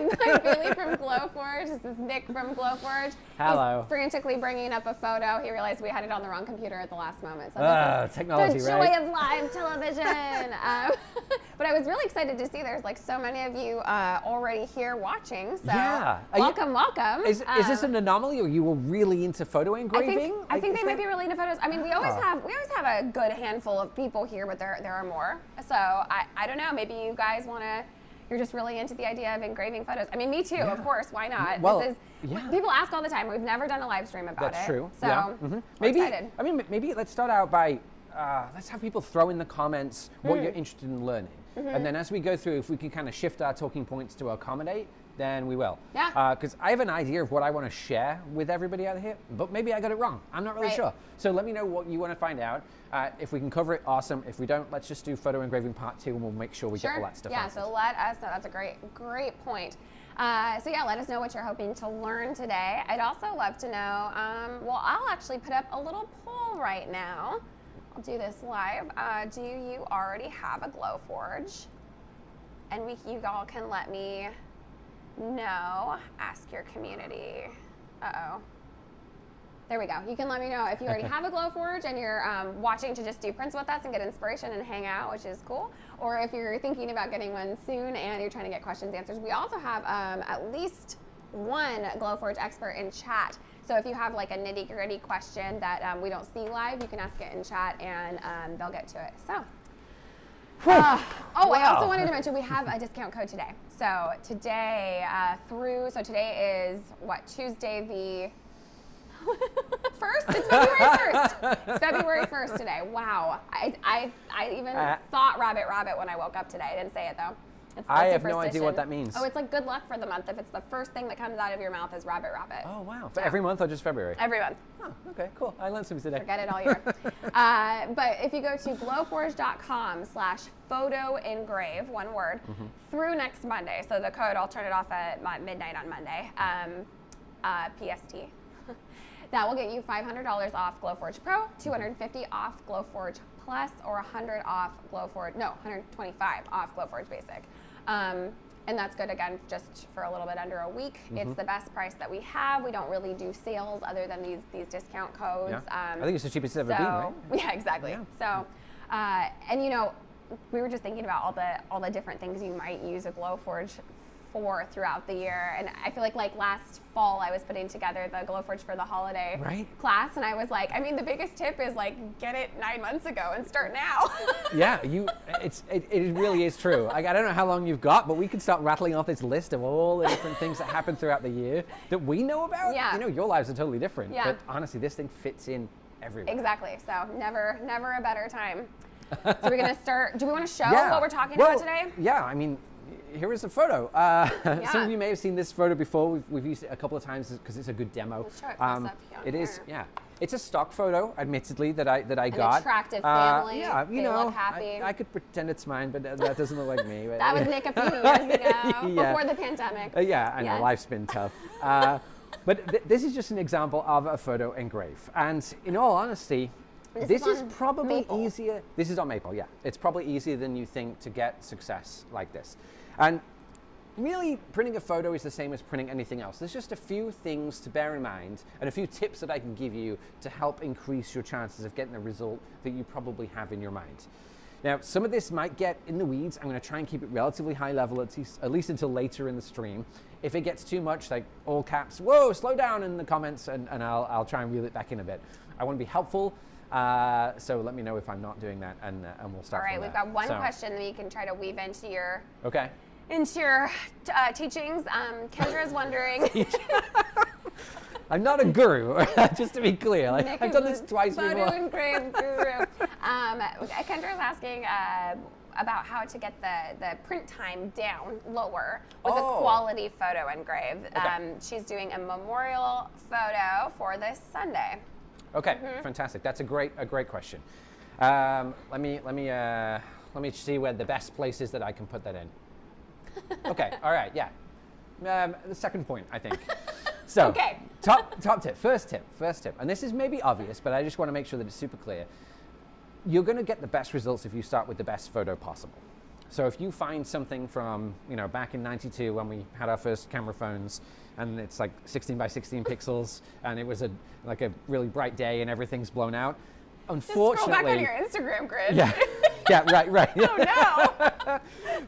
by Billy from Glowforge. This is Nick from Glowforge. Hello. He's frantically bringing up a photo. He realized we had it on the wrong computer at the last moment. So technology, the joy right? of live television. But I was really excited to see there's like so many of you already here watching. So yeah. welcome. Is this an anomaly, or you were really into photo engraving? I think they might be really into photos. I mean, we always have a good handful of people here, but there are more. So I don't know. Maybe you guys want to. You're just really into the idea of engraving photos. I mean, me too, of course. Why not? Well, people ask all the time. We've never done a live stream about it. That's true. So yeah. maybe, excited. I mean, maybe let's start out by let's have people throw in the comments what you're interested in learning, and then as we go through, if we can kind of shift our talking points to accommodate, then we will. Yeah. Because I have an idea of what I want to share with everybody out here, but maybe I got it wrong. I'm not really sure. So let me know what you want to find out. If we can cover it, awesome. If we don't, let's just do photo engraving part 2, and we'll make sure we get all that stuff answered. So let us know. That's a great point. So yeah, let us know what you're hoping to learn today. I'd also love to know, well, I'll actually put up a little poll right now. I'll do this live. Do you already have a Glowforge? And you all can let me know. Ask your community. Uh-oh. There we go. You can let me know if you already have a Glowforge and you're watching to just do prints with us and get inspiration and hang out, which is cool. Or if you're thinking about getting one soon and you're trying to get questions answered. We also have at least one Glowforge expert in chat. So if you have like a nitty-gritty question that we don't see live, you can ask it in chat and they'll get to it. So. I also wanted to mention we have a discount code today. So today today is what, Tuesday the 1st? It's February 1st. It's February 1st today. Wow. I even thought rabbit when I woke up today. I didn't say it though. I have no idea what that means. Oh, it's like good luck for the month if it's the first thing that comes out of your mouth is rabbit. Oh, wow. For every month or just February? Every month. Oh, okay, cool. I learned something today. Forget it all year. But if you go to glowforge.com/photoengrave, one word, through next Monday, so the code, I'll turn it off at midnight on Monday, PST. That will get you $500 off Glowforge Pro, $250 off Glowforge Plus, or $100 off Glowforge, no, $125 off Glowforge Basic. And that's good, again, just for a little bit under a week. It's the best price that we have. We don't really do sales other than these discount codes. Yeah. I think it's the cheapest it's ever been, right? Yeah, exactly. Yeah. So, and you know, we were just thinking about all the different things you might use a Glowforge for throughout the year, and I feel like last fall I was putting together the Glowforge for the holiday class, and I was like, I mean, the biggest tip is like get it 9 months ago and start now. Yeah, it really is true. I don't know how long you've got, but we could start rattling off this list of all the different things that happen throughout the year that we know about. Yeah. You know, your lives are totally different, but honestly, this thing fits in everywhere. Exactly. So never a better time. So we're gonna start. Do we want to show what we're talking about today? Yeah, I mean, here is a photo. Some of you may have seen this photo before. We've used it a couple of times because it's a good demo. We'll show it close up here. It's a stock photo, admittedly, that I got. An attractive family. You know, look happy. I could pretend it's mine, but that doesn't look like me. But that was Nick a few years ago, before the pandemic. I know, life's been tough. But this is just an example of a photo engrave. And in all honesty, this is probably easier. This is on Maple, yeah. It's probably easier than you think to get success like this. And really, printing a photo is the same as printing anything else. There's just a few things to bear in mind and a few tips that I can give you to help increase your chances of getting the result that you probably have in your mind. Now, some of this might get in the weeds. I'm going to try and keep it relatively high level, at least until later in the stream. If it gets too much, like all caps, whoa, slow down in the comments, and I'll try and reel it back in a bit. I want to be helpful. So let me know if I'm not doing that, and we'll start. All right, we've got one question that you can try to weave into your teachings. Kendra's wondering. I'm not a guru, just to be clear. Like, I've done this twice before. Photo engrave guru. Kendra's asking about how to get the print time down lower with a quality photo engrave. She's doing a memorial photo for this Sunday. Okay, fantastic. That's a great question. Let me see where the best place is that I can put that in. Okay, all right, yeah. The second point, I think. So, top tip, first tip, and this is maybe obvious, but I just want to make sure that it's super clear. You're going to get the best results if you start with the best photo possible. So if you find something from, you know, back in '92 when we had our first camera phones, and it's like 16 by 16 pixels, and it was like a really bright day, and everything's blown out. Unfortunately, just scroll back on your Instagram grid. Yeah, yeah, right. Oh no!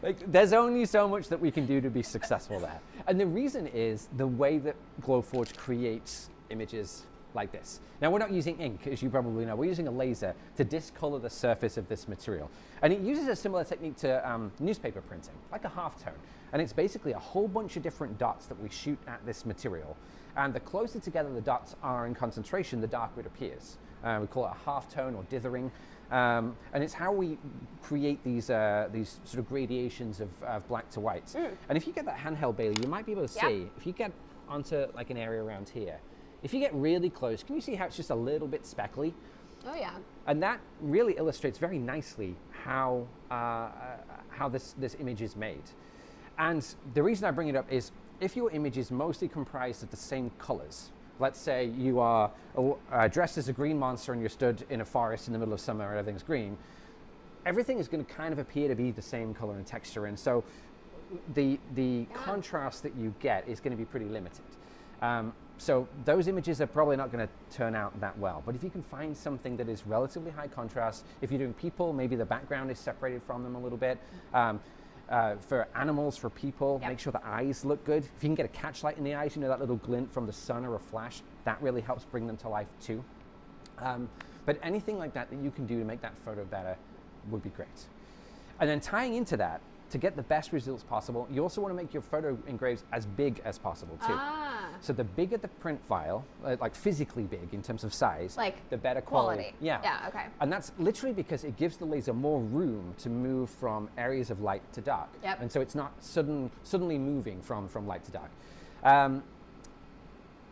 Like, there's only so much that we can do to be successful there, and the reason is the way that Glowforge creates images like this. Now, we're not using ink, as you probably know. We're using a laser to discolor the surface of this material. And it uses a similar technique to newspaper printing, like a halftone. And it's basically a whole bunch of different dots that we shoot at this material. And the closer together the dots are in concentration, the darker it appears. We call it a halftone or dithering. And it's how we create these sort of gradations of black to white. And if you get that handheld, Bailey, you might be able to see, if you get onto like an area around here, if you get really close, can you see how it's just a little bit speckly? Oh yeah. And that really illustrates very nicely how this image is made. And the reason I bring it up is if your image is mostly comprised of the same colors, let's say you are dressed as a green monster and you're stood in a forest in the middle of summer and everything's green, everything is going to kind of appear to be the same color and texture. And so the contrast that you get is going to be pretty limited. So those images are probably not going to turn out that well. But if you can find something that is relatively high contrast, if you're doing people, maybe the background is separated from them a little bit. For animals, for people, make sure the eyes look good. If you can get a catchlight in the eyes, you know, that little glint from the sun or a flash, that really helps bring them to life too. But anything like that that you can do to make that photo better would be great. And then tying into that, to get the best results possible, you also want to make your photo engraves as big as possible too. So the bigger the print file, like physically big in terms of size, like the better quality. Yeah, okay. And that's literally because it gives the laser more room to move from areas of light to dark. And so it's not suddenly moving from light to dark.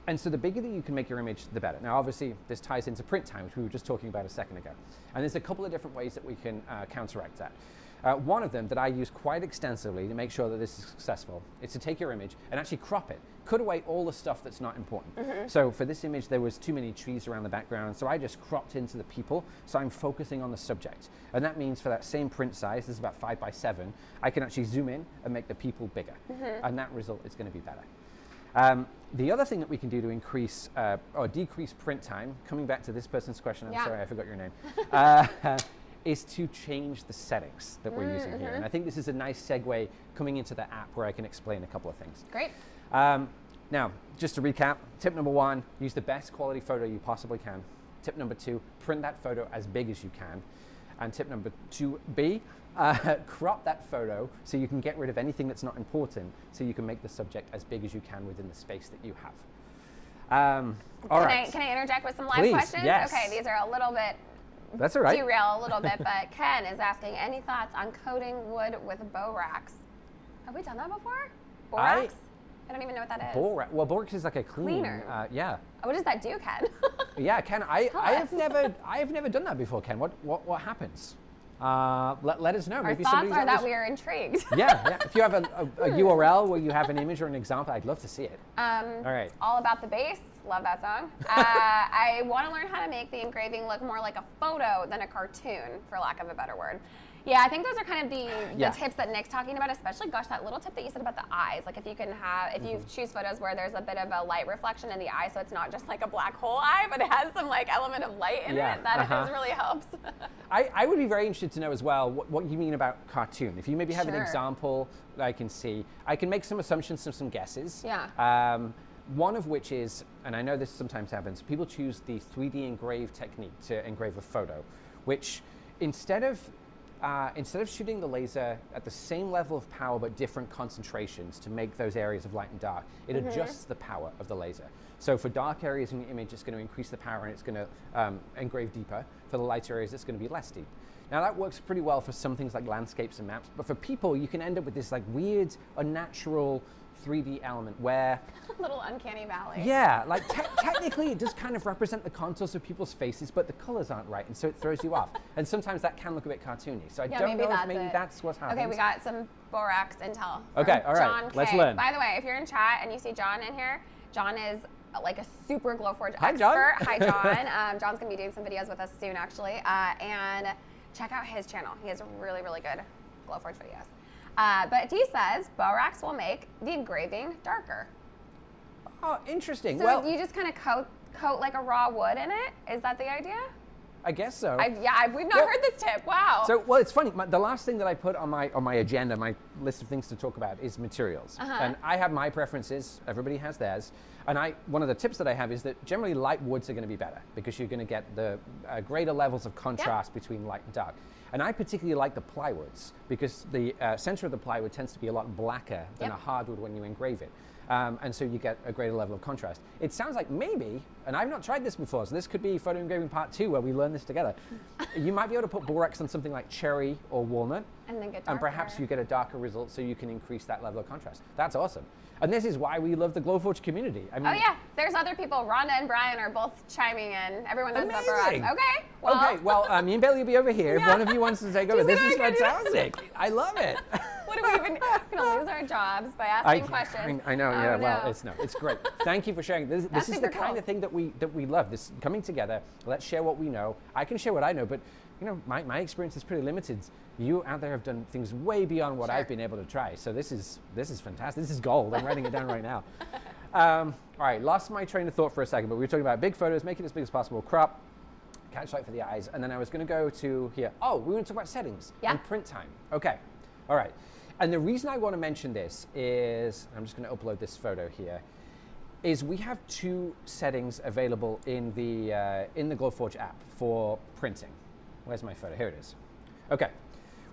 And so the bigger that you can make your image, the better. Now, obviously, this ties into print time, which we were just talking about a second ago. And there's a couple of different ways that we can counteract that. One of them that I use quite extensively to make sure that this is successful is to take your image and actually crop it. Cut away all the stuff that's not important. So for this image, there was too many trees around the background, so I just cropped into the people, so I'm focusing on the subject. And that means for that same print size, this is about 5 by 7, I can actually zoom in and make the people bigger. And that result is going to be better. The other thing that we can do to increase or decrease print time, coming back to this person's question, I'm sorry, I forgot your name, is to change the settings that we're using here. And I think this is a nice segue coming into the app where I can explain a couple of things. Great. Now, just to recap, tip number 1, use the best quality photo you possibly can. Tip number 2, print that photo as big as you can. And tip number 2B, crop that photo so you can get rid of anything that's not important, so you can make the subject as big as you can within the space that you have. Can I interject with some live questions? Yes. Okay, these are a little bit That's all right. derail a little bit, but Ken is asking, any thoughts on coating wood with borax? Have we done that before? Borax? I don't even know what that is. Well, borax is like a Cleaner. Yeah. What does that do, Ken? Yeah, Ken, I have never done that before, Ken. What happens? Let us know. Our thoughts are that we are intrigued. Yeah. If you have a URL where you have an image or an example, I'd love to see it. All right. All About the Bass. Love that song. I want to learn how to make the engraving look more like a photo than a cartoon, for lack of a better word. Yeah, I think those are kind of the tips that Nick's talking about, especially, gosh, that little tip that you said about the eyes. Like if you can have, if you choose photos where there's a bit of a light reflection in the eye, so it's not just like a black hole eye, but it has some like element of light in it, that really helps. I would be very interested to know as well what you mean about cartoon. If you maybe have an example that I can see, I can make some assumptions and some guesses. Yeah. One of which is, and I know this sometimes happens, people choose the 3D engrave technique to engrave a photo, which instead of shooting the laser at the same level of power but different concentrations to make those areas of light and dark, it adjusts the power of the laser. So for dark areas in your image, it's going to increase the power and it's going to engrave deeper. For the lighter areas, it's going to be less deep. Now that works pretty well for some things like landscapes and maps, but for people, you can end up with this like weird, unnatural 3D element where a little uncanny valley. Yeah, like technically it does kind of represent the contours of people's faces, but the colors aren't right, and so it throws you off. And sometimes that can look a bit cartoony. So I don't know if maybe that's what's happening. Okay, we got some borax intel. Okay, all right, John let's K. learn. By the way, if you're in chat and you see John in here, John is like a super Glowforge expert. John. Hi, John. John's gonna be doing some videos with us soon, actually. And check out his channel. He has really, really good Glowforge videos. But he says borax will make the engraving darker. Oh, interesting. So well, you just kind of coat like a raw wood in it? Is that the idea? I guess so. We've not heard this tip. Wow. So, well, it's funny. The last thing that I put on my agenda, my list of things to talk about, is materials. And I have my preferences. Everybody has theirs. And one of the tips that I have is that generally light woods are going to be better because you're going to get the greater levels of contrast between light and dark. And I particularly like the plywoods because the center of the plywood tends to be a lot blacker than a hardwood when you engrave it. And so you get a greater level of contrast. It sounds like maybe, and I've not tried this before, so this could be photo engraving part 2 where we learn this together. You might be able to put borax on something like cherry or walnut, and then get darker. And perhaps you get a darker result so you can increase that level of contrast. That's awesome. And this is why we love the Glowforge community. I mean, oh yeah, there's other people. Rhonda and Brian are both chiming in. Everyone knows about borax. Okay, well, me and Bailey will be over here. If one of you wants to take over, this is fantastic. I love it. What are we even going to lose our jobs by asking questions? I know, yeah, well, it's great. Thank you for sharing. This is the kind of thing that we love, this coming together. Let's share what we know. I can share what I know, but you know, my experience is pretty limited. You out there have done things way beyond what I've been able to try. So this is fantastic. This is gold. I'm writing it down right now. All right, lost my train of thought for a second, but we were talking about big photos, make it as big as possible, crop, catch light for the eyes, and then I was going to go to here. Oh, we want to talk about settings and print time. Okay, all right. And the reason I want to mention this is, I'm just going to upload this photo here, is we have 2 settings available in the Glowforge app for printing. Where's my photo? Here it is. Okay.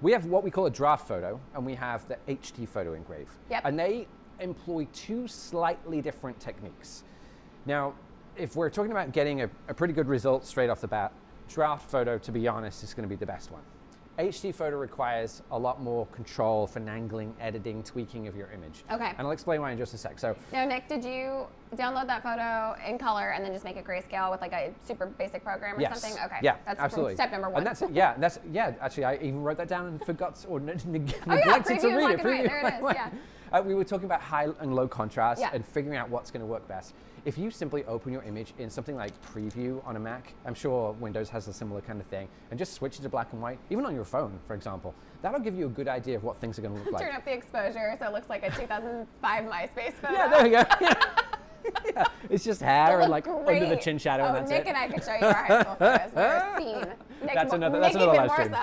We have what we call a draft photo, and we have the HD photo engrave. And they employ 2 slightly different techniques. Now, if we're talking about getting a pretty good result straight off the bat, draft photo, to be honest, is going to be the best one. HD photo requires a lot more control, finagling, editing, tweaking of your image. Okay. And I'll explain why in just a sec. So now, Nick, did you download that photo in color and then just make it grayscale with like a super basic program or something? Okay. Yeah, that's absolutely. Step number 1. And actually, I even wrote that down and forgot or neglected to read it. There it is. Yeah. We were talking about high and low contrast and figuring out what's going to work best. If you simply open your image in something like Preview on a Mac, I'm sure Windows has a similar kind of thing, and just switch it to black and white, even on your phone, for example, that'll give you a good idea of what things are going to look like. Turn up the exposure so it looks like a 2005 MySpace photo. Yeah, there we go. Yeah, it's just hair and like under the chin shadow, and that's Nick it. and I could show you our high school photos. We're seen. That's another live stream.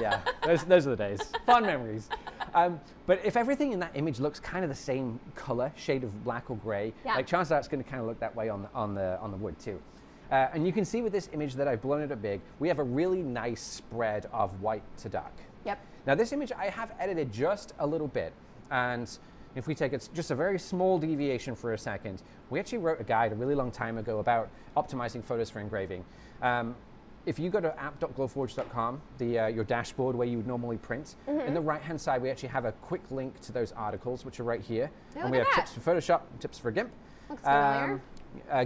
Yeah, those are the days. Fun memories. But if everything in that image looks kind of the same color, shade of black or gray, like chances are it's going to kind of look that way on the wood too. And you can see with this image that I've blown it up big, we have a really nice spread of white to dark. Yep. Now this image I have edited just a little bit, and if we take just a very small deviation for a second, we actually wrote a guide a really long time ago about optimizing photos for engraving. If you go to app.glowforge.com, your dashboard where you would normally print, in the right-hand side, we actually have a quick link to those articles, which are right here. And we have tips for Photoshop, tips for GIMP. Looks familiar.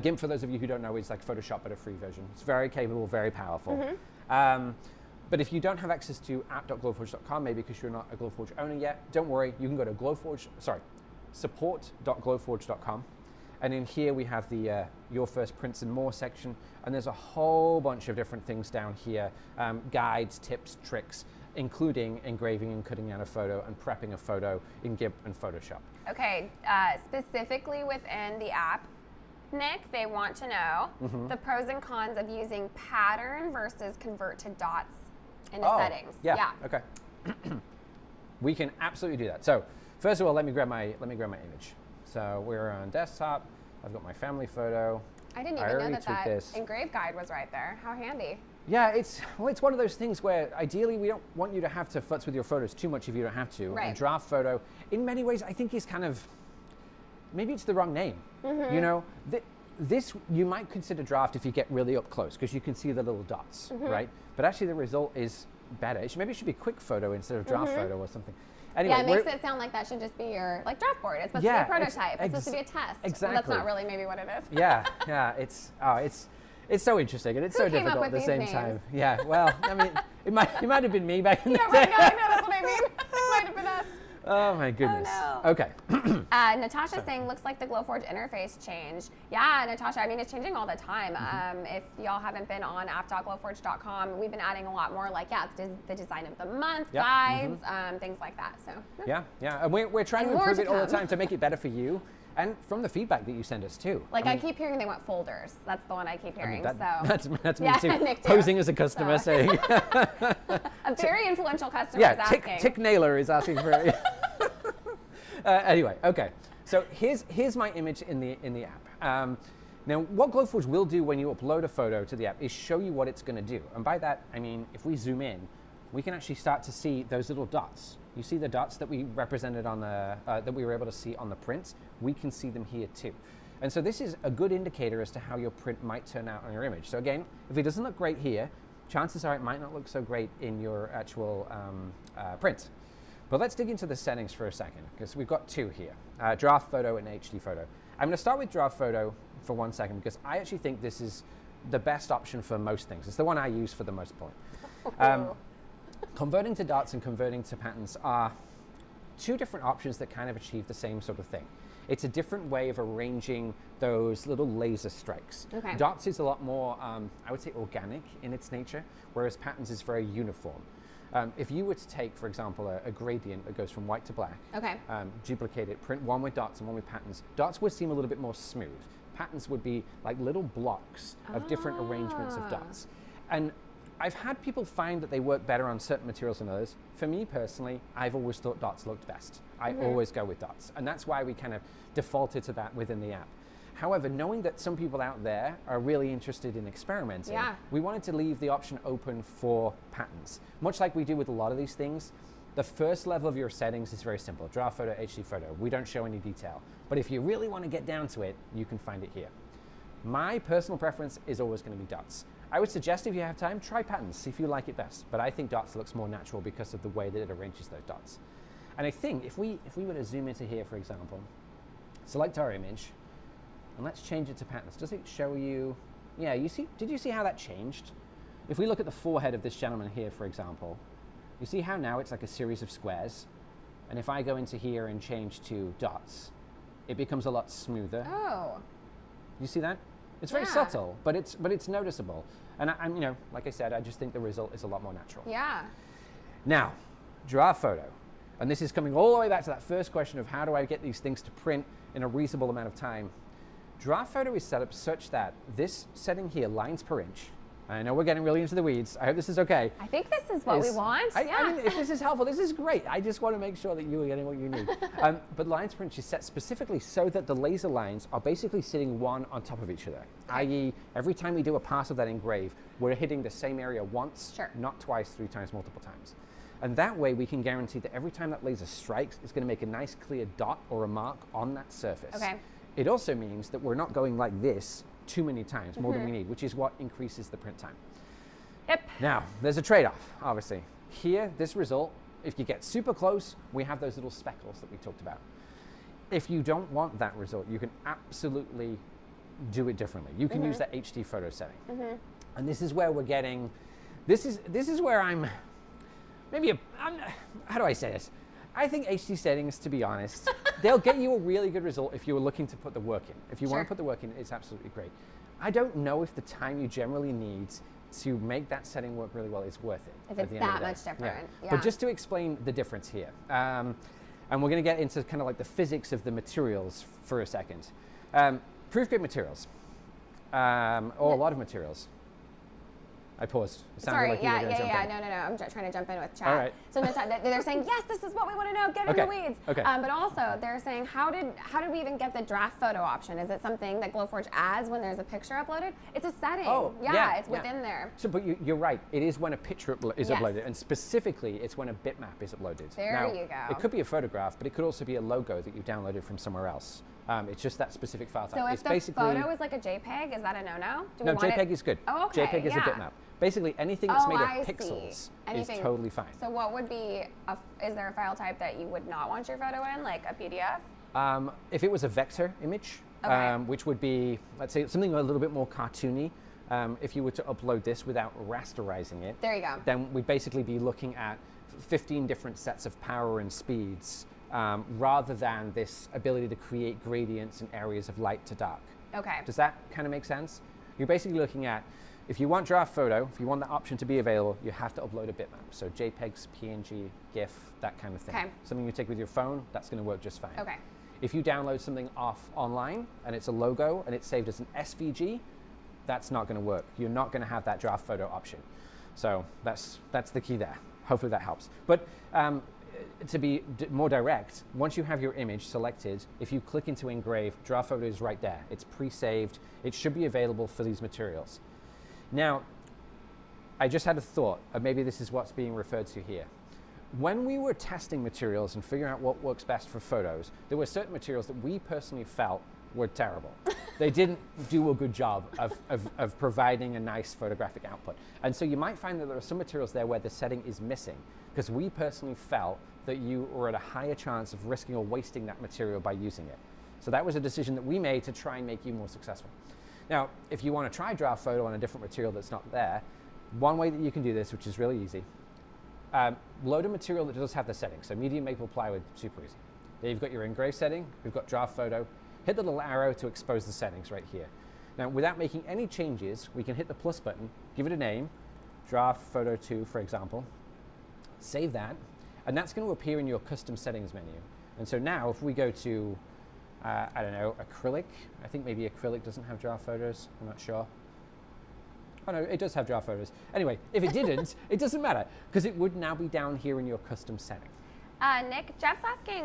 GIMP, for those of you who don't know, is like Photoshop, but a free version. It's very capable, very powerful. But if you don't have access to app.glowforge.com, maybe because you're not a Glowforge owner yet, don't worry. You can go to support.glowforge.com. And in here we have the Your First Prints and More section, and there's a whole bunch of different things down here, guides, tips, tricks, including engraving and cutting out a photo and prepping a photo in GIMP and Photoshop. Okay, specifically within the app, Nick, they want to know the pros and cons of using pattern versus convert to dots in the settings. Yeah. Okay. We can absolutely do that. So first of all, let me grab my image. So we're on desktop. I've got my family photo. I didn't even know that engrave guide was right there. How handy. Yeah, it's one of those things where ideally we don't want you to have to futz with your photos too much if you don't have to. Right. A draft photo, in many ways, I think is kind of, maybe it's the wrong name. You know, this you might consider draft if you get really up close because you can see the little dots, right? But actually the result is better. Maybe it should be quick photo instead of draft photo or something. Anyway, yeah, it makes it sound like that should just be your draft board. It's supposed to be a prototype. It's supposed to be a test. Exactly. Well, that's not really maybe what it is. Yeah. It's so interesting and it's so difficult at the same time. Yeah. Well, I mean, it might have been me back in the day. Right, no, that's what I mean. It might have been us. Oh my goodness. Oh, no. Okay. Natasha's saying, looks like the Glowforge interface changed. Yeah, Natasha, I mean, it's changing all the time. If y'all haven't been on app.glowforge.com, we've been adding a lot more, like, the design of the month, guides, things like that. So yeah, and we're trying to improve it all the time to make it better for you. And from the feedback that you send us too. Like, I keep hearing they want folders. That's the one I keep hearing. That's me too. Nick too. Posing as a customer saying. A very influential customer is asking. Tick Naylor is asking for it. Anyway, okay. So here's my image in the app. Now, what Glowforge will do when you upload a photo to the app is show you what it's going to do. And by that, I mean, if we zoom in, we can actually start to see those little dots. You see the dots that we represented on the, that we were able to see on the prints? We can see them here too. And so this is a good indicator as to how your print might turn out on your image. So again, if it doesn't look great here, chances are it might not look so great in your actual print. But let's dig into the settings for a second, because we've got two here, draft photo and HD photo. I'm going to start with draft photo for 1 second, because I actually think this is the best option for most things. It's the one I use for the most part. Converting to dots and converting to patterns are two different options that kind of achieve the same sort of thing. It's a different way of arranging those little laser strikes. Okay. Dots is a lot more, I would say, organic in its nature, whereas patterns is very uniform. If you were to take, for example, a gradient that goes from white to black, duplicate it, print one with dots and one with patterns, dots would seem a little bit more smooth. Patterns would be like little blocks of different arrangements of dots. And I've had people find that they work better on certain materials than others. For me personally, I've always thought dots looked best. I always go with dots. And that's why we kind of defaulted to that within the app. However, knowing that some people out there are really interested in experimenting, we wanted to leave the option open for patterns. Much like we do with a lot of these things, the first level of your settings is very simple. Draft photo, HD photo. We don't show any detail. But if you really want to get down to it, you can find it here. My personal preference is always going to be dots. I would suggest if you have time, try patterns, see if you like it best. But I think dots looks more natural because of the way that it arranges those dots. And I think if we were to zoom into here, for example, select our image, and let's change it to patterns. Does it show you? Yeah, you see, did you see how that changed? If we look at the forehead of this gentleman here, for example, you see how now it's like a series of squares? And if I go into here and change to dots, it becomes a lot smoother. Oh. You see that? It's very subtle, but it's noticeable. And I'm, you know, like I said, I just think the result is a lot more natural. Yeah. Now, draft photo. And this is coming all the way back to that first question of how do I get these things to print in a reasonable amount of time. Draft photo is set up such that this setting here, lines per inch, I know we're getting really into the weeds. I hope this is okay. I think this is what we want. I mean, if this is helpful, this is great. I just want to make sure that you are getting what you need. But lines per inch is set specifically so that the laser lines are basically sitting one on top of each other. I.e., every time we do a pass of that engrave, we're hitting the same area once, not twice, 3 times, multiple times. And that way we can guarantee that every time that laser strikes, it's going to make a nice clear dot or a mark on that surface. Okay. It also means that we're not going like this too many times, more than we need, which is what increases the print time. Yep. Now, there's a trade-off, obviously. Here, this result, if you get super close, we have those little speckles that we talked about. If you don't want that result, you can absolutely do it differently. You can use that HD photo setting. And this is where we're getting, this is where I'm, how do I say this? I think HD settings, to be honest, they'll get you a really good result if you were looking to put the work in. If you want to put the work in, it's absolutely great. I don't know if the time you generally need to make that setting work really well is worth it. If it's that much different. Yeah. But just to explain the difference here, and we're going to get into kind of like the physics of the materials for a second. Proof grade materials, or a lot of materials. I paused. It sounded like you were going to jump in. No. I'm trying to jump in with chat. All right. So they're saying, yes, this is what we want to know. Get in the weeds. Okay. But also, they're saying, how did we even get the draft photo option? Is it something that Glowforge adds when there's a picture uploaded? It's a setting. Oh, it's within there. So, but you're right. It is when a picture is uploaded, and specifically, it's when a bitmap is uploaded. There you go. It could be a photograph, but it could also be a logo that you downloaded from somewhere else. It's just that specific file type. So if the photo is like a JPEG, is that a no-no? No, JPEG is good. Oh, okay. JPEG is a bitmap. Basically, anything that's made of pixels is totally fine. So what would be, is there a file type that you would not want your photo in, like a PDF? If it was a vector image, which would be, let's say, something a little bit more cartoony, if you were to upload this without rasterizing it, there you go. Then we'd basically be looking at 15 different sets of power and speeds rather than this ability to create gradients in areas of light to dark. Okay. Does that kind of make sense? You're basically looking at, if you want draft photo, if you want the option to be available, you have to upload a bitmap. So JPEGs, PNG, GIF, that kind of thing. Okay. Something you take with your phone, that's going to work just fine. Okay. If you download something off online and it's a logo and it's saved as an SVG, that's not going to work. You're not going to have that draft photo option. So that's the key there. Hopefully that helps. But to be more direct, once you have your image selected, if you click into Engrave, draft photo is right there. It's pre-saved. It should be available for these materials. Now, I just had a thought, maybe this is what's being referred to here. When we were testing materials and figuring out what works best for photos, there were certain materials that we personally felt were terrible. They didn't do a good job of providing a nice photographic output. And so you might find that there are some materials there where the setting is missing, because we personally felt that you were at a higher chance of risking or wasting that material by using it. So that was a decision that we made to try and make you more successful. Now, if you want to try draft photo on a different material that's not there, one way that you can do this, which is really easy, load a material that does have the settings. So medium maple plywood, super easy. There you've got your Engrave setting, we've got draft photo. Hit the little arrow to expose the settings right here. Now, without making any changes, we can hit the plus button, give it a name, draft photo 2, for example, save that, and that's going to appear in your custom settings menu. And so now, if we go to, I don't know, acrylic, I think maybe acrylic doesn't have draft photos, I'm not sure. Oh no, it does have draft photos. Anyway, if it didn't, it doesn't matter, because it would now be down here in your custom setting. Nick, Jeff's asking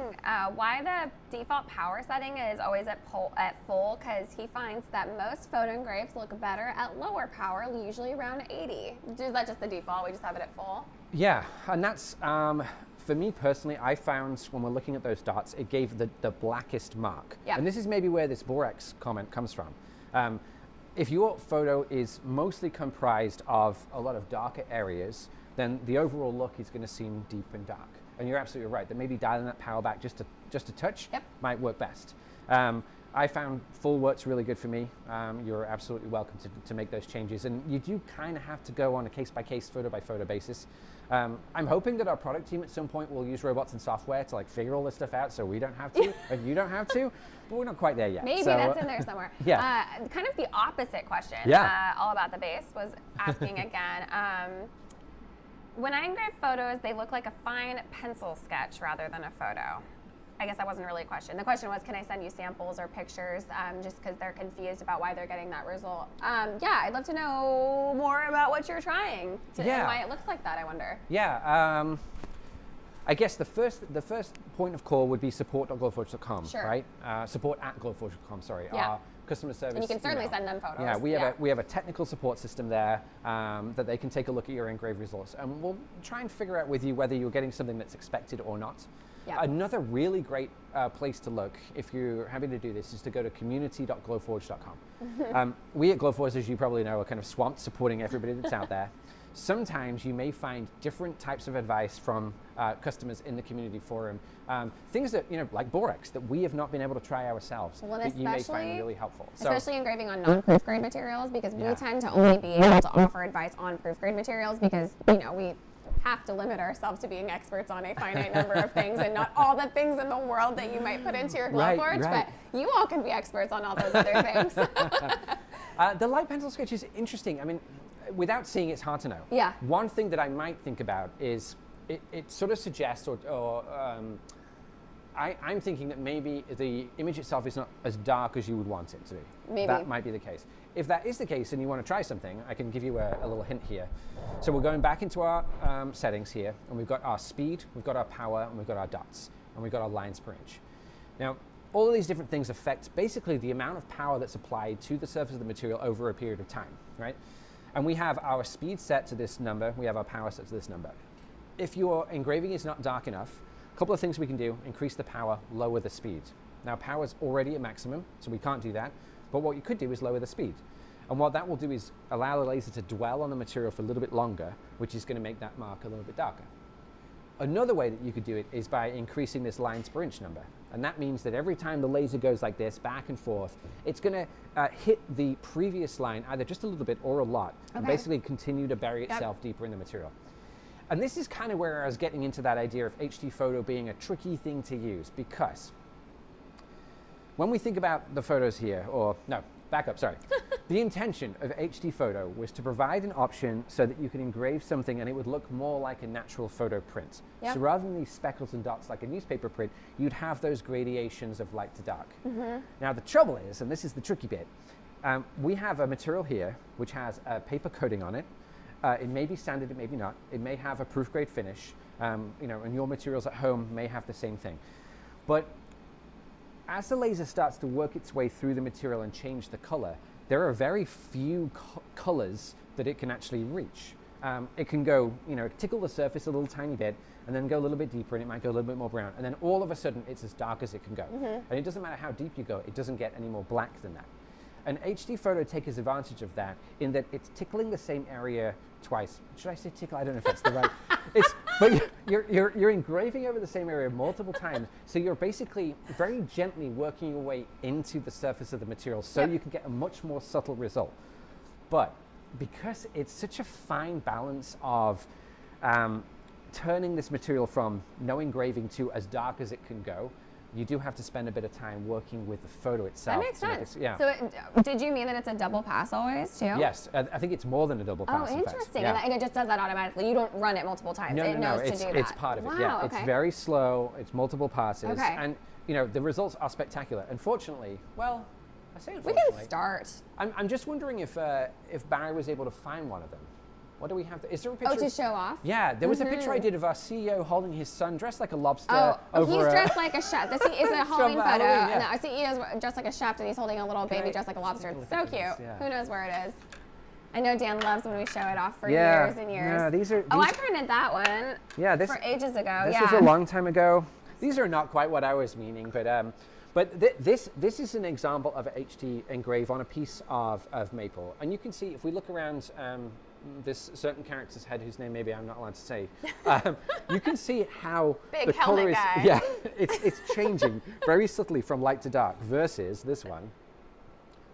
why the default power setting is always at full, because he finds that most photo engraves look better at lower power, usually around 80. Is that just the default? We just have it at full? Yeah, and that's, for me personally, I found when we're looking at those dots, it gave the blackest mark. Yep. And this is maybe where this borax comment comes from. If your photo is mostly comprised of a lot of darker areas, then the overall look is going to seem deep and dark. And you're absolutely right, that maybe dialing that power back just a touch might work best. I found full works really good for me. You're absolutely welcome to make those changes. And you do kind of have to go on a case-by-case, photo-by-photo basis. I'm hoping that our product team at some point will use robots and software to like figure all this stuff out so we don't have to, and you don't have to, but we're not quite there yet. Maybe so, that's in there somewhere. Yeah. Kind of the opposite question, all about the base, was asking again. When I engrave photos, they look like a fine pencil sketch rather than a photo. I guess that wasn't really a question. The question was, can I send you samples or pictures, just because they're confused about why they're getting that result. Yeah, I'd love to know more about what you're trying and why it looks like that, I wonder. Yeah, I guess the first point of call would be support.glowforge.com, right? Support@glowforge.com, sorry. Yeah. Our customer service. And you can certainly send them photos. Yeah, we have a technical support system there that they can take a look at your Engrave results, and we'll try and figure out with you whether you're getting something that's expected or not. Yeah. Another really great place to look, if you're having to do this, is to go to community.glowforge.com. We at Glowforge, as you probably know, are kind of swamped supporting everybody that's out there. Sometimes you may find different types of advice from customers in the community forum. Things that, like borax, that we have not been able to try ourselves, that you may find really helpful. Especially engraving on non-proof grade materials, because we tend to only be able to offer advice on proof grade materials, because we have to limit ourselves to being experts on a finite number of things and not all the things in the world that you might put into your Glowforge, but you all can be experts on all those other things. The light pencil sketch is interesting. I mean, without seeing, it's hard to know. Yeah. One thing that I might think about is it sort of suggests, I'm thinking that maybe the image itself is not as dark as you would want it to be. Maybe. That might be the case. If that is the case and you want to try something, I can give you a little hint here. So we're going back into our settings here, and we've got our speed, we've got our power, and we've got our dots, and we've got our lines per inch. Now, all of these different things affect basically the amount of power that's applied to the surface of the material over a period of time, right? And we have our speed set to this number, we have our power set to this number. If your engraving is not dark enough, a couple of things we can do: increase the power, lower the speed. Now, power is already at maximum, so we can't do that. But what you could do is lower the speed. And what that will do is allow the laser to dwell on the material for a little bit longer, which is going to make that mark a little bit darker. Another way that you could do it is by increasing this lines per inch number. And that means that every time the laser goes like this, back and forth, it's going to hit the previous line either just a little bit or a lot, and basically continue to bury itself deeper in the material. And this is kind of where I was getting into that idea of HD photo being a tricky thing to use, because when we think about the photos here, or no, back up, sorry. The intention of HD photo was to provide an option so that you could engrave something and it would look more like a natural photo print. Yep. So rather than these speckles and dots like a newspaper print, you'd have those gradations of light to dark. Now the trouble is, and this is the tricky bit, we have a material here which has a paper coating on it. It may be standard, it may be not. It may have a proof grade finish, you know, and your materials at home may have the same thing. But as the laser starts to work its way through the material and change the color, there are very few colors that it can actually reach. It can go, you know, tickle the surface a little tiny bit and then go a little bit deeper, and it might go a little bit more brown. And then all of a sudden, it's as dark as it can go. And it doesn't matter how deep you go, it doesn't get any more black than that. And HD photo takes advantage of that in that it's tickling the same area twice. Should I say tickle? I don't know if that's the right. But you're engraving over the same area multiple times. So you're basically very gently working your way into the surface of the material so you can get a much more subtle result. But because it's such a fine balance of turning this material from no engraving to as dark as it can go, you do have to spend a bit of time working with the photo itself. That makes sense. Yeah. So did you mean that it's a double pass always too? Yes, I think it's more than a double pass. Oh, interesting. Yeah. And it just does that automatically. You don't run it multiple times. No, it knows to do that. It's part of it. Wow, yeah, okay. It's very slow. It's multiple passes. Okay. And you know, the results are spectacular. Unfortunately, well, I say we unfortunately. can start. I'm just wondering if Barry was able to find one of them. What do we have? Is there a picture? Oh, to show off? Yeah, there was a picture I did of our CEO holding his son dressed like a lobster. Oh, he's dressed like a chef. This is a Halloween photo. Yeah. No, our CEO is dressed like a chef, and he's holding a little baby dressed like a lobster. It's so cute. Yeah. Who knows where it is? I know Dan loves when we show it off for years and years. Yeah, these are. I printed that one. Yeah, for ages ago. This was a long time ago. These are not quite what I was meaning, but this is an example of an HD engrave on a piece of maple, and you can see if we look around. This certain character's head, whose name maybe I'm not allowed to say, you can see how Big the color is. guy. Yeah, it's changing very subtly from light to dark versus this one,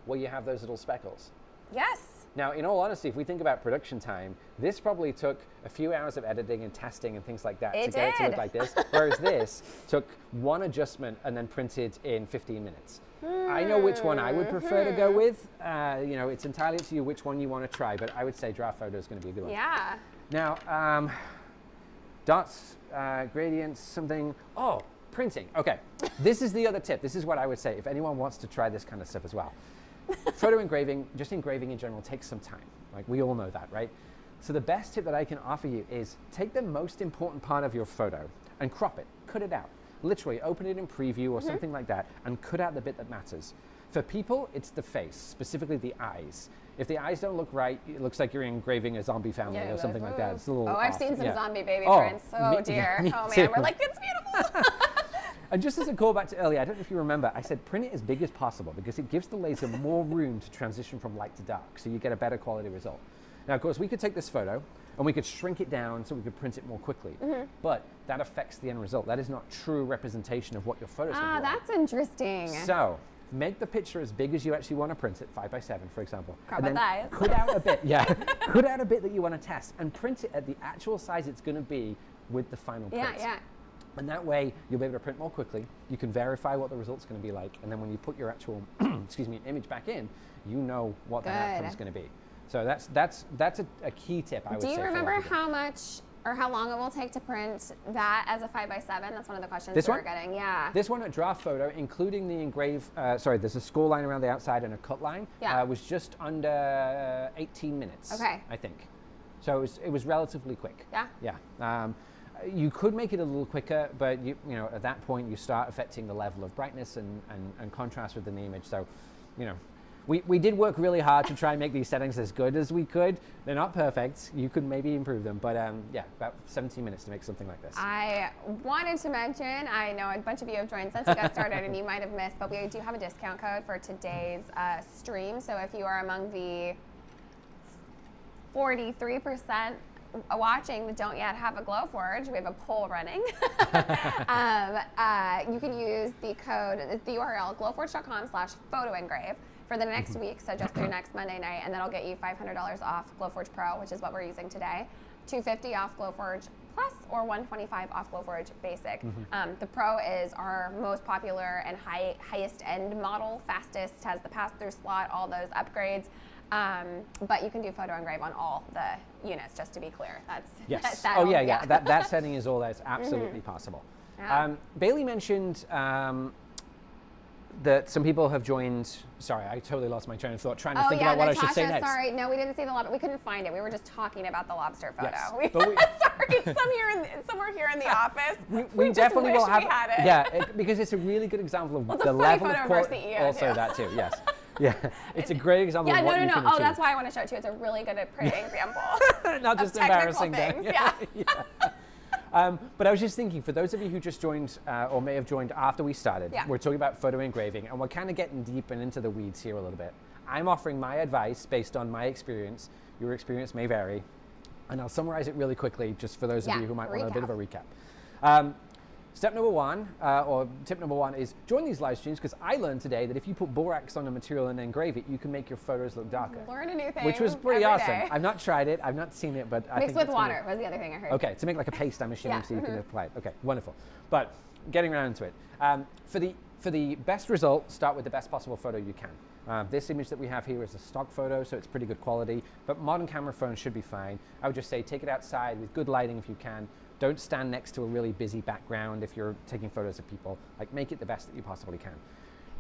where you have those little speckles. Yes. Now, in all honesty, if we think about production time, this probably took a few hours of editing and testing and things like that to get it to look like this, whereas this took one adjustment and then printed in 15 minutes. I know which one I would prefer to go with. You know, it's entirely up to you which one you want to try, but I would say draft photo is going to be a good one. Yeah. Now, dots, gradients, something. Oh, printing. Okay, this is the other tip. This is what I would say if anyone wants to try this kind of stuff as well. Photo engraving, just engraving in general, takes some time. Like, we all know that, right? So the best tip that I can offer you is take the most important part of your photo and crop it, cut it out. Literally open it in preview or something like that and cut out the bit that matters. For people, it's the face, specifically the eyes. If the eyes don't look right, it looks like you're engraving a zombie family or something like that. It's a little I've off. seen some zombie baby prints. Oh dear. Oh man, we're like, it's beautiful. And just as a callback to earlier, I don't know if you remember, I said print it as big as possible because it gives the laser more room to transition from light to dark, so you get a better quality result. Now, of course, we could take this photo and we could shrink it down so we could print it more quickly, but that affects the end result. That is not true representation of what your photo's going to be like. That's interesting. So, make the picture as big as you actually want to print it, 5x7, for example. Crop and then cut out a bit, cut out a bit that you want to test and print it at the actual size it's going to be with the final print. Yeah. And that way, you'll be able to print more quickly. You can verify what the result's going to be like, and then when you put your actual, image back in, you know what the outcome's going to be. So that's a key tip, I would say. Do you remember how much or how long it will take to print that as a 5x7? That's one of the questions we're getting. Yeah. This one at draft photo, including the engrave, there's a score line around the outside and a cut line, was just under 18 minutes, I think. So it was relatively quick. Yeah. Yeah. You could make it a little quicker, but you know at that point you start affecting the level of brightness and contrast within the image. So, you know, we did work really hard to try and make these settings as good as we could. They're not perfect. You could maybe improve them, but yeah, about 17 minutes to make something like this. I wanted to mention, I know a bunch of you have joined since we got started and you might have missed, but we do have a discount code for today's stream. So if you are among the 43% watching that don't yet have a Glowforge, we have a poll running. You can use the code, it's the URL, glowforge.com/photoengrave for the next week, so just through next Monday night, and that'll get you $500 off Glowforge Pro, which is what we're using today. $250 off Glowforge Plus or $125 off Glowforge Basic. The Pro is our most popular and highest end model, fastest, has the pass-through slot, all those upgrades. But you can do photo engrave on all the units, just to be clear. That's yes. yeah. That setting is all that's absolutely possible. Yeah. Bailey mentioned that some people have joined. Sorry, I totally lost my train of thought trying to think about what I should say next. Sorry, no, we didn't see the lobster. We couldn't find it. We were just talking about the lobster photo. Yes, Sorry, somewhere here in the office. We definitely will have. We had it. Yeah, because it's a really good example of the level of quality. Also, that too. Yes. Yeah, it's a great example of what you can achieve. Oh, that's why I want to show it to you. It's a really good, pretty example. Not just embarrassing things. Yeah. But I was just thinking, for those of you who just joined or may have joined after we started, we're talking about photo engraving, and we're kind of getting deep and into the weeds here a little bit. I'm offering my advice based on my experience. Your experience may vary. And I'll summarize it really quickly, just for those of you who might want a bit of a recap. Step number one, or tip number one, is join these live streams, because I learned today that if you put borax on a material and engrave it, you can make your photos look darker. Learn a new thing. Which was pretty awesome. Day. I've not tried it, I've not seen it, but I think mixed with water was the other thing I heard. Okay, to make like a paste, I'm assuming, so you can apply it. Okay, wonderful. But getting around to it, for the best result, start with the best possible photo you can. This image that we have here is a stock photo, so it's pretty good quality, but modern camera phones should be fine. I would just say take it outside with good lighting if you can. Don't stand next to a really busy background if you're taking photos of people. Like, make it the best that you possibly can.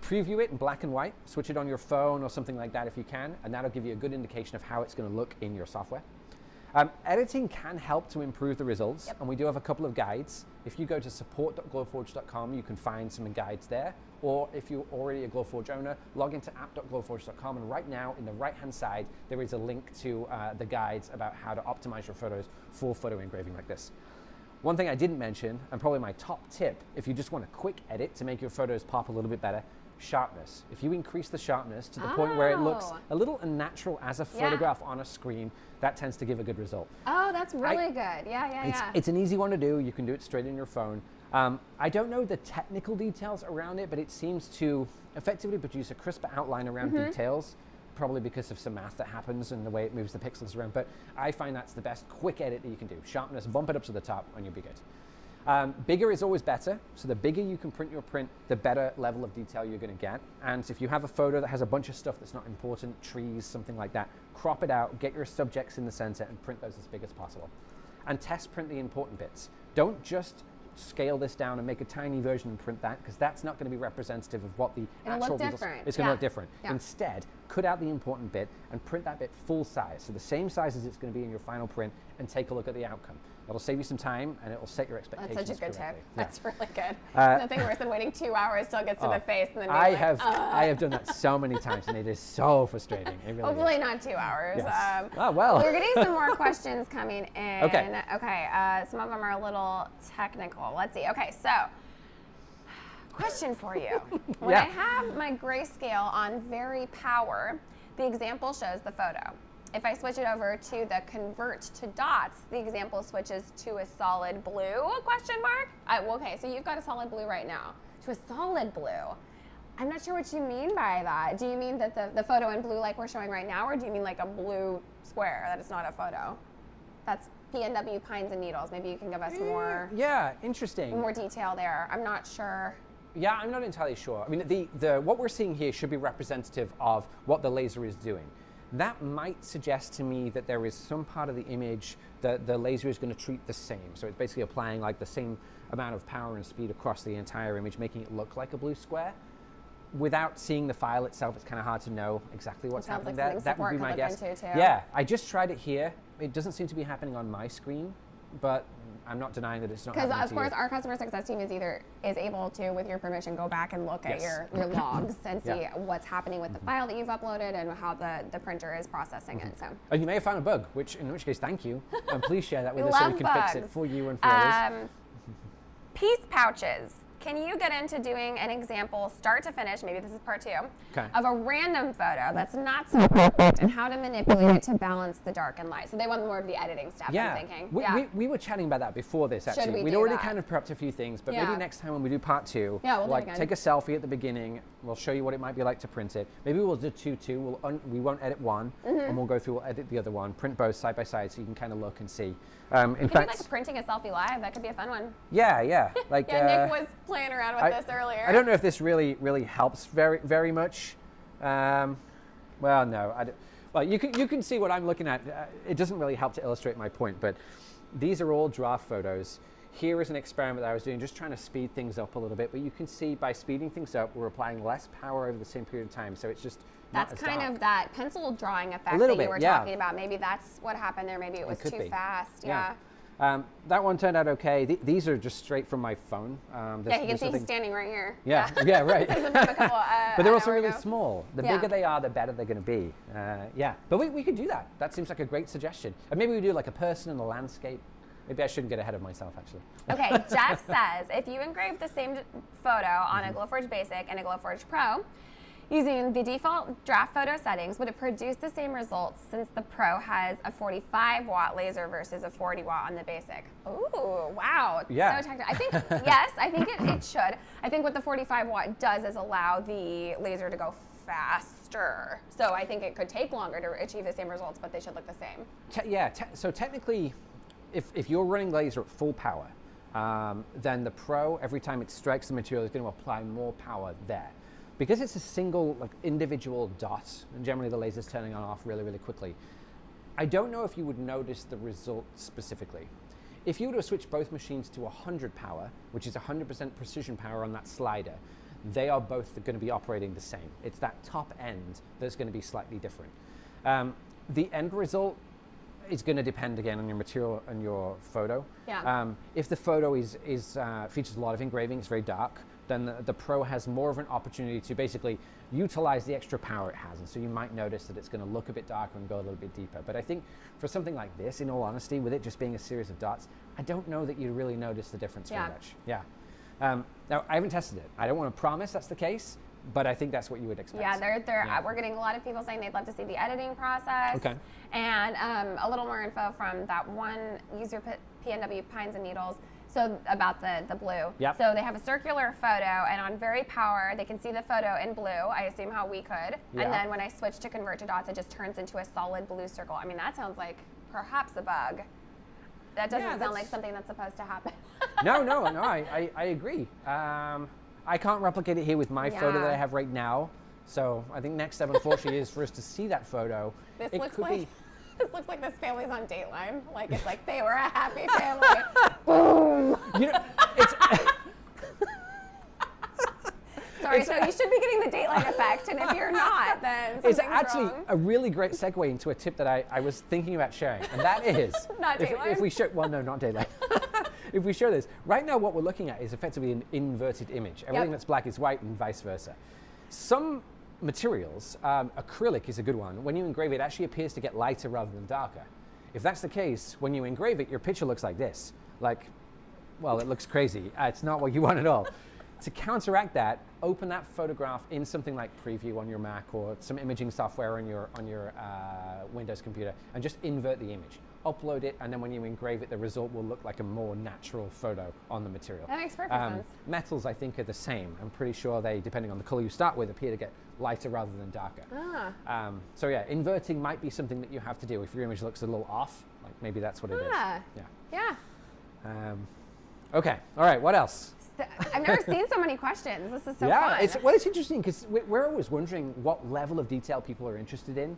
Preview it in black and white, switch it on your phone or something like that if you can, and that'll give you a good indication of how it's going to look in your software. Editing can help to improve the results, and we do have a couple of guides. If you go to support.glowforge.com, you can find some guides there, or if you're already a Glowforge owner, log into app.glowforge.com, and right now, in the right-hand side, there is a link to the guides about how to optimize your photos for photo engraving like this. One thing I didn't mention, and probably my top tip, if you just want a quick edit to make your photos pop a little bit better, sharpness. If you increase the sharpness to the point where it looks a little unnatural as a photograph on a screen, that tends to give a good result. Oh, that's really good. Yeah. It's an easy one to do. You can do it straight in your phone. I don't know the technical details around it, but it seems to effectively produce a crisper outline around details, probably because of some math that happens and the way it moves the pixels around. But I find that's the best quick edit that you can do. Sharpness, bump it up to the top, and you'll be good. Bigger is always better. So the bigger you can print your print, the better level of detail you're going to get. And if you have a photo that has a bunch of stuff that's not important, trees, something like that, crop it out, get your subjects in the center, and print those as big as possible. And test print the important bits. Don't just scale this down and make a tiny version and print that, because that's not going to be representative of what the actual results. It's going to look different. Instead, cut out the important bit and print that bit full size, so the same size as it's going to be in your final print, and take a look at the outcome. It'll save you some time, and it will set your expectations correctly. That's such a good tip. That's really good. There's nothing worse than waiting 2 hours till it gets to the face, and then I have done that so many times, and it is so frustrating. It really Hopefully not 2 hours. Yes. Well. We're getting some more questions coming in. Okay. Some of them are a little technical. Let's see. Okay, so question for you. When I have my grayscale on very power, the example shows the photo. If I switch it over to the convert to dots, the example switches to a solid blue, question mark? Okay, so you've got a solid blue right now. To a solid blue. I'm not sure what you mean by that. Do you mean that the photo in blue like we're showing right now, or do you mean like a blue square that is not a photo? That's PNW Pines and Needles. Maybe you can give us more. Yeah, interesting. More detail there. I'm not sure. Yeah, I'm not entirely sure. I mean, what we're seeing here should be representative of what the laser is doing. That might suggest to me that there is some part of the image that the laser is going to treat the same. So it's basically applying like the same amount of power and speed across the entire image, making it look like a blue square. Without seeing the file itself, it's kind of hard to know exactly what's happening there. That would be my guess. Yeah, I just tried it here. It doesn't seem to be happening on my screen, but I'm not denying that it's not happening to you. Because of course our customer success team is able to, with your permission, go back and look at your logs and see what's happening with the file that you've uploaded and how the printer is processing it. So. And you may have found a bug, in which case thank you, and please share that with us so we can fix it for you and for others. Piece pouches. Can you get into doing an example, start to finish, maybe this is part 2, of a random photo that's not so perfect, and how to manipulate it to balance the dark and light? So they want more of the editing stuff, I'm thinking. We were chatting about that before this, actually. We'd already kind of prepped a few things, but maybe next time when we do part 2, we'll like take a selfie at the beginning, We'll show you what it might be like to print it. Maybe we'll do two. We won't edit one, and we'll go through. We'll edit the other one. Print both side by side, so you can kind of look and see. In fact, like printing a selfie live. That could be a fun one. Yeah. Like yeah, Nick was playing around with this earlier. I don't know if this really helps very much. Well, no. Well, you can see what I'm looking at. It doesn't really help to illustrate my point, but these are all draft photos. Here is an experiment that I was doing, just trying to speed things up a little bit. But you can see by speeding things up, we're applying less power over the same period of time. So it's just that's kind dark. of that pencil drawing effect that you were talking about. Maybe that's what happened there. Maybe it was too fast. Yeah. That one turned out okay. These are just straight from my phone. Yeah, you can see he's standing right here. Yeah, right. But they're also really small. The bigger they are, the better they're going to be. Yeah, but we could do that. That seems like a great suggestion. And maybe we do like a person and a landscape. Maybe I shouldn't get ahead of myself, actually. Okay, Jeff says, if you engrave the same photo on a Glowforge Basic and a Glowforge Pro, using the default draft photo settings, would it produce the same results since the Pro has a 45-watt laser versus a 40-watt on the Basic? Ooh, wow. Yeah. So technical. I think, yes, I think it should. I think what the 45-watt does is allow the laser to go faster. So I think it could take longer to achieve the same results, but they should look the same. So technically, if you're running laser at full power, then the Pro, every time it strikes the material, is going to apply more power there. Because it's a single, individual dot, and generally the laser's turning on and off really quickly, I don't know if you would notice the result specifically. If you were to switch both machines to 100 power, which is 100% precision power on that slider, they are both going to be operating the same. It's that top end that's going to be slightly different. The end result is going to depend again on your material and your photo. Yeah. If the photo features a lot of engraving, it's very dark, then the Pro has more of an opportunity to basically utilize the extra power it has. And so you might notice that it's going to look a bit darker and go a little bit deeper. But I think for something like this, in all honesty, with it just being a series of dots, I don't know that you really notice the difference very much. Yeah. Now, I haven't tested it. I don't want to promise that's the case, but I think that's what you would expect. Yeah, we're getting a lot of people saying they'd love to see the editing process. Okay. And a little more info from that one user, PNW Pines and Needles. So about the blue. Yep. So they have a circular photo, and on very power, they can see the photo in blue. I assume how we could. Yeah. And then when I switch to convert to dots, it just turns into a solid blue circle. I mean, that sounds like perhaps a bug. That doesn't sound like something that's supposed to happen. No, I agree. I can't replicate it here with my photo that I have right now. So I think next step, unfortunately, is for us to see that photo. This looks like this family's on Dateline. Like it's like they were a happy family. Boom. It's Sorry, so you should be getting the Dateline effect, and if you're not, then something's It's actually wrong. a really great segue into a tip that I was thinking about sharing, and that is Not Dateline? if we show, well, no, not Dateline. If we show this right now, what we're looking at is effectively an inverted image. Everything that's black is white, and vice versa. Some materials, acrylic is a good one. When you engrave it, it actually appears to get lighter rather than darker. If that's the case, when you engrave it, your picture looks like this. Well, it looks crazy. It's not what you want at all. To counteract that, open that photograph in something like Preview on your Mac or some imaging software on your Windows computer, and just invert the image. Upload it, and then when you engrave it, the result will look like a more natural photo on the material. That makes perfect sense. Metals, I think, are the same. I'm pretty sure they, depending on the color you start with, appear to get lighter rather than darker. So yeah, inverting might be something that you have to do if your image looks a little off. Like maybe that's what it is. Yeah. Okay. All right. What else? I've never seen so many questions. This is so fun. Yeah, it's interesting because we're always wondering what level of detail people are interested in.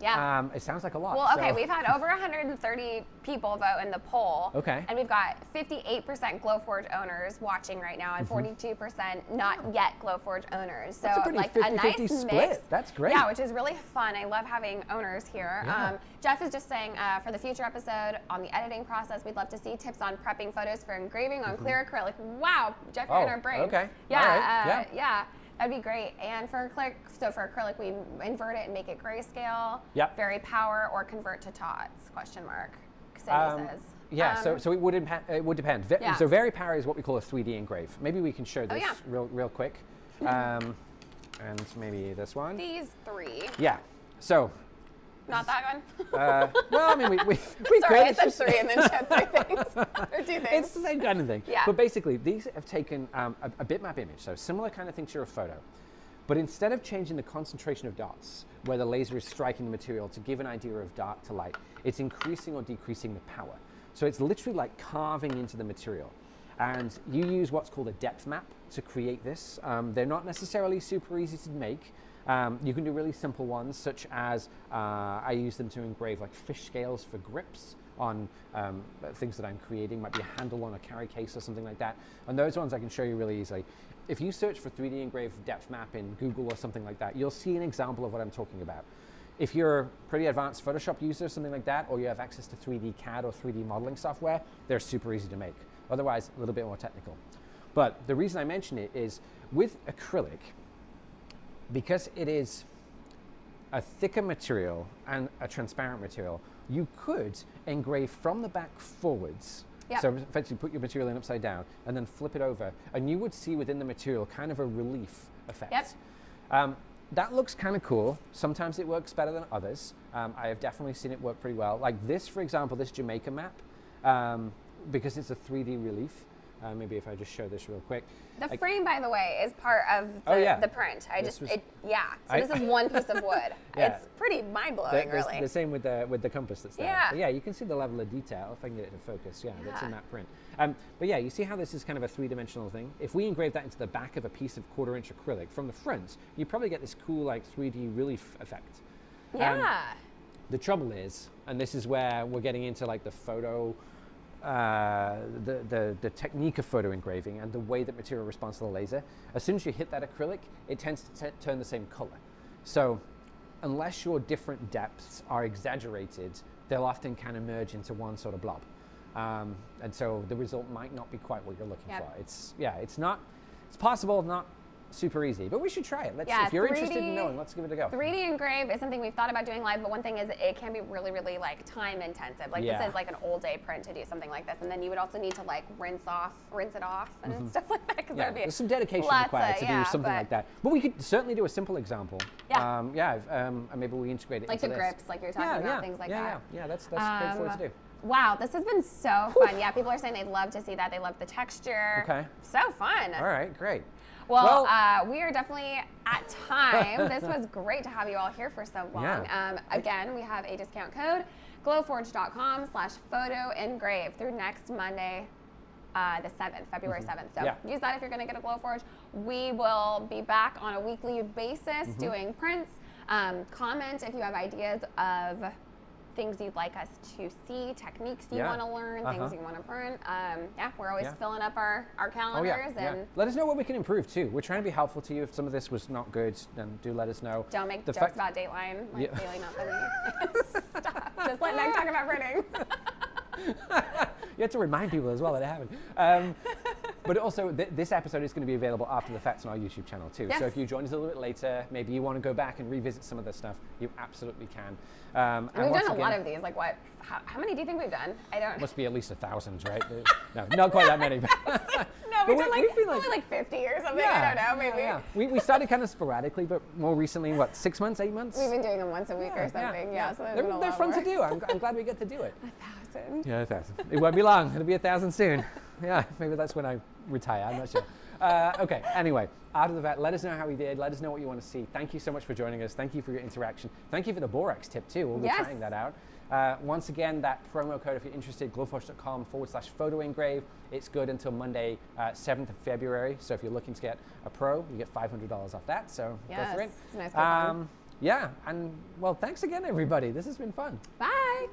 Yeah. It sounds like a lot. Well, okay, we've had over 130 people vote in the poll. Okay. And we've got 58% Glowforge owners watching right now and 42% not yet Glowforge owners. So that's a pretty like 50-50 a nice split. mix. That's great. Yeah, which is really fun. I love having owners here. Yeah. Jeff is just saying for the future episode on the editing process, we'd love to see tips on prepping photos for engraving on clear acrylic. Wow, Jeff, you're in our brain. Okay. Yeah. All right. Yeah. That'd be great. And for acrylic, we invert it and make it grayscale. Yep. Very power or convert to tots? Question mark. Sadie says. Yeah. So it would depend. Yeah. So very power is what we call a 3D engrave. Maybe we can show this real quick. And maybe this one. These three. Yeah. So. Not that one. Well, I mean, we Sorry, could. I said three and then said three things or two things. It's the same kind of thing. Yeah. But basically, these have taken a bitmap image, so similar kind of thing to your photo. But instead of changing the concentration of dots, where the laser is striking the material to give an idea of dark to light, it's increasing or decreasing the power. So it's literally like carving into the material. And you use what's called a depth map to create this. They're not necessarily super easy to make. You can do really simple ones, such as I use them to engrave like fish scales for grips on things that I'm creating. Might be a handle on a carry case or something like that. And those ones I can show you really easily. If you search for 3D Engrave depth map in Google or something like that, you'll see an example of what I'm talking about. If you're a pretty advanced Photoshop user, something like that, or you have access to 3D CAD or 3D modeling software, they're super easy to make. Otherwise, a little bit more technical. But the reason I mention it is with acrylic, because it is a thicker material and a transparent material, you could engrave from the back forwards. Yep. So effectively put your material in upside down and then flip it over, and you would see within the material kind of a relief effect. Yep. That looks kind of cool. Sometimes it works better than others. I have definitely seen it work pretty well. Like this, for example, this Jamaica map, because it's a 3D relief. Maybe if I just show this real quick. The frame, by the way, is part of the print. So this is one piece of wood. Yeah. It's pretty mind-blowing, really. The same with the compass that's there. Yeah. But yeah, you can see the level of detail, if I can get it to focus. Yeah, that's in that print. But yeah, you see how this is kind of a three-dimensional thing? If we engrave that into the back of a piece of 1/4" acrylic from the front, you probably get this cool like 3D relief effect. Yeah. The trouble is, and this is where we're getting into like the photo, the technique of photo engraving and the way that material responds to the laser. As soon as you hit that acrylic, it tends to turn the same color. So unless your different depths are exaggerated, they'll often kind of merge into one sort of blob. And so the result might not be quite what you're looking for. It's possible, not super easy, but we should try it. If you're interested in knowing, let's give it a go. 3D engrave is something we've thought about doing live, but one thing is it can be really, really like time intensive. Like this is like an all day print to do something like this, and then you would also need to like rinse it off and stuff like that. Because there's some dedication required to do something like that. But we could certainly do a simple example. Maybe we integrate it like into the grips, like you're talking about, things like that. Yeah, that's straightforward to do. Wow, this has been so fun. Yeah, people are saying they'd love to see that. They love the texture. Okay. So fun. All right, great. Well, we are definitely at time. This was great to have you all here for so long. Yeah. Again, we have a discount code, glowforge.com/photoengrave through next Monday, the 7th, February 7th. So use that if you're going to get a Glowforge. We will be back on a weekly basis doing prints. Comment if you have ideas of things you'd like us to see, techniques you want to learn, things you want to print. We're always filling up our calendars. And let us know what we can improve too. We're trying to be helpful to you. If some of this was not good, then do let us know. Don't make jokes about Dateline, like Daily Not Funny. Stop. Just let Meg talk about printing. You have to remind people as well that it happened. But also, this episode is going to be available after the fact on our YouTube channel too. Yes. So if you join us a little bit later, maybe you want to go back and revisit some of this stuff, you absolutely can. And we've done a lot of these. Like what? How many do you think we've done? I don't. Must be at least 1,000, right? No, not quite that many. No, we've done only like 50 or something. Yeah, I don't know, maybe. Yeah. We started kind of sporadically, but more recently, what, 6 months, 8 months? We've been doing them once a week or something. Yeah, so they're fun to do. I'm glad we get to do it. 1,000. Yeah, 1,000. It won't be long. It'll be 1,000 soon. Yeah, maybe that's when I retire. I'm not sure. Okay, anyway, out of the vet, let us know how we did. Let us know what you want to see. Thank you so much for joining us. Thank you for your interaction. Thank you for the borax tip too. We'll be trying that out. Once again, that promo code, if you're interested, glowforge.com/photoengrave. It's good until Monday, 7th of February. So if you're looking to get a pro, you get $500 off that. So go for it. It's a nice coupon. Yeah, and well, thanks again, everybody. This has been fun. Bye.